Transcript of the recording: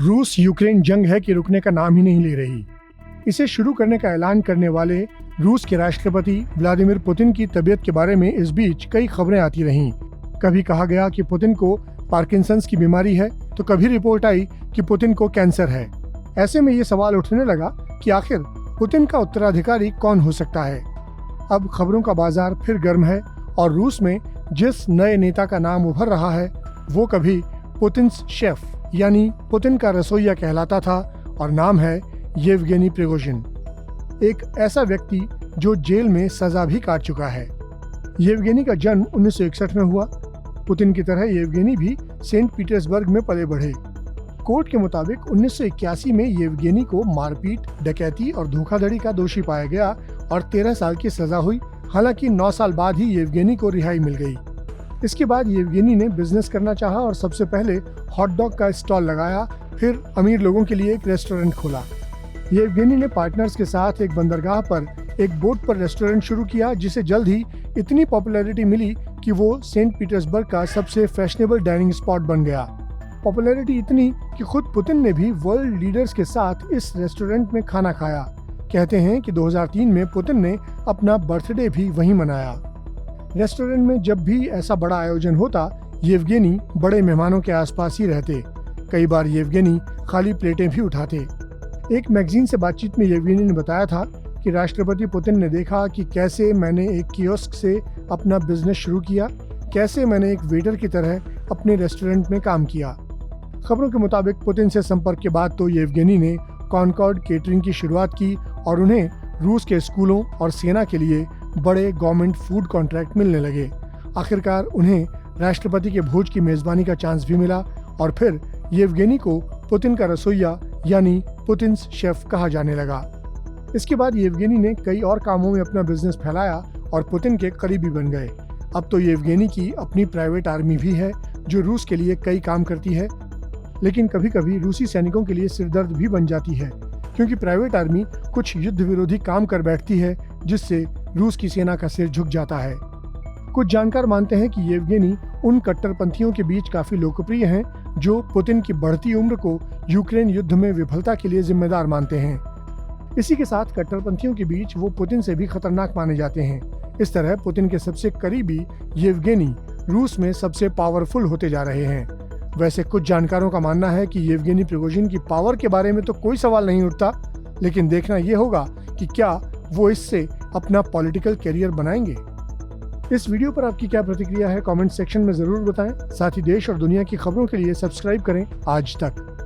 रूस यूक्रेन जंग है कि रुकने का नाम ही नहीं ले रही। इसे शुरू करने का ऐलान करने वाले रूस के राष्ट्रपति व्लादिमीर पुतिन की तबीयत के बारे में इस बीच कई खबरें आती रहीं। कभी कहा गया कि पुतिन को पार्किंसंस की बीमारी है, तो कभी रिपोर्ट आई कि पुतिन को कैंसर है। ऐसे में ये सवाल उठने लगा कि आखिर पुतिन का उत्तराधिकारी कौन हो सकता है। अब खबरों का बाजार फिर गर्म है और रूस में जिस नए नेता का नाम उभर रहा है वो कभी पुतिन्स शेफ यानी पुतिन का रसोइया कहलाता था और नाम है येवगेनी प्रिगोजिन, एक ऐसा व्यक्ति जो जेल में सजा भी काट चुका है। येवगेनी का जन्म 1961 में हुआ। पुतिन की तरह येवगेनी भी सेंट पीटर्सबर्ग में पले बढ़े। कोर्ट के मुताबिक 1981 में येवगेनी को मारपीट, डकैती और धोखाधड़ी का दोषी पाया गया और 13 साल की सजा हुई। हालांकि 9 साल बाद ही येवगेनी को रिहाई मिल गई। इसके बाद येवगेनी ने बिजनेस करना चाहा और सबसे पहले हॉट डॉग का स्टॉल लगाया, फिर अमीर लोगों के लिए एक रेस्टोरेंट खोला। येवगेनी ने पार्टनर्स के साथ एक बंदरगाह पर एक बोट पर रेस्टोरेंट शुरू किया, जिसे जल्द ही इतनी पॉपुलैरिटी मिली कि वो सेंट पीटर्सबर्ग का सबसे फैशनेबल डाइनिंग स्पॉट बन गया। पॉपुलैरिटी इतनी कि खुद पुतिन ने भी वर्ल्ड लीडर्स के साथ इस रेस्टोरेंट में खाना खाया। कहते हैं कि 2003 में पुतिन ने अपना बर्थडे भी वहीं मनाया। रेस्टोरेंट में जब भी ऐसा बड़ा आयोजन होता, येवगेनी बड़े मेहमानों के आसपास ही रहते। कई बार येवगेनी खाली प्लेटें भी उठाते। एक मैगजीन से बातचीत में येवगेनी ने बताया था कि राष्ट्रपति पुतिन ने देखा कि कैसे मैंने एक कियोस्क से अपना बिजनेस शुरू किया, कैसे मैंने एक वेटर की तरह अपने रेस्टोरेंट में काम किया। खबरों के मुताबिक पुतिन से संपर्क के बाद तो येवगेनी ने कॉनकॉर्ड केटरिंग की शुरुआत की और उन्हें रूस के स्कूलों और सेना के लिए बड़े गवर्नमेंट फूड कॉन्ट्रैक्ट मिलने लगे। आखिरकार उन्हें राष्ट्रपति के भोज की मेजबानी का चांस भी मिला और फिर येवगेनी को पुतिन का रसोइया यानी पुतिन्स शेफ कहा जाने लगा। इसके बाद येवगेनी ने कई और कामों में अपना बिजनेस फैलाया और पुतिन के करीबी बन गए। अब तो येवगेनी की अपनी प्राइवेट आर्मी भी है जो रूस के लिए कई काम करती है, लेकिन कभी कभी रूसी सैनिकों के लिए सिरदर्द भी बन जाती है, क्योंकि प्राइवेट आर्मी कुछ युद्ध विरोधी काम कर बैठती है जिससे रूस की सेना का सिर झुक जाता है। कुछ जानकार मानते हैं कि येवगेनी उन कट्टरपंथियों के बीच काफी लोकप्रिय हैं जो पुतिन की बढ़ती उम्र को यूक्रेन युद्ध में विफलता के लिए जिम्मेदार मानते हैं। इसी के साथ कट्टरपंथियों के बीच वो पुतिन से भी खतरनाक माने जाते हैं। इस तरह पुतिन के सबसे करीबी येवगेनी रूस में सबसे पावरफुल होते जा रहे हैं। वैसे कुछ जानकारों का मानना है कि येवगेनी प्रिगोजिन की पावर के बारे में तो कोई सवाल नहीं उठता, लेकिन देखना ये होगा कि क्या वो इससे अपना पॉलिटिकल करियर बनाएंगे। इस वीडियो पर आपकी क्या प्रतिक्रिया है, कमेंट सेक्शन में जरूर बताएं। साथ ही देश और दुनिया की खबरों के लिए सब्सक्राइब करें आज तक।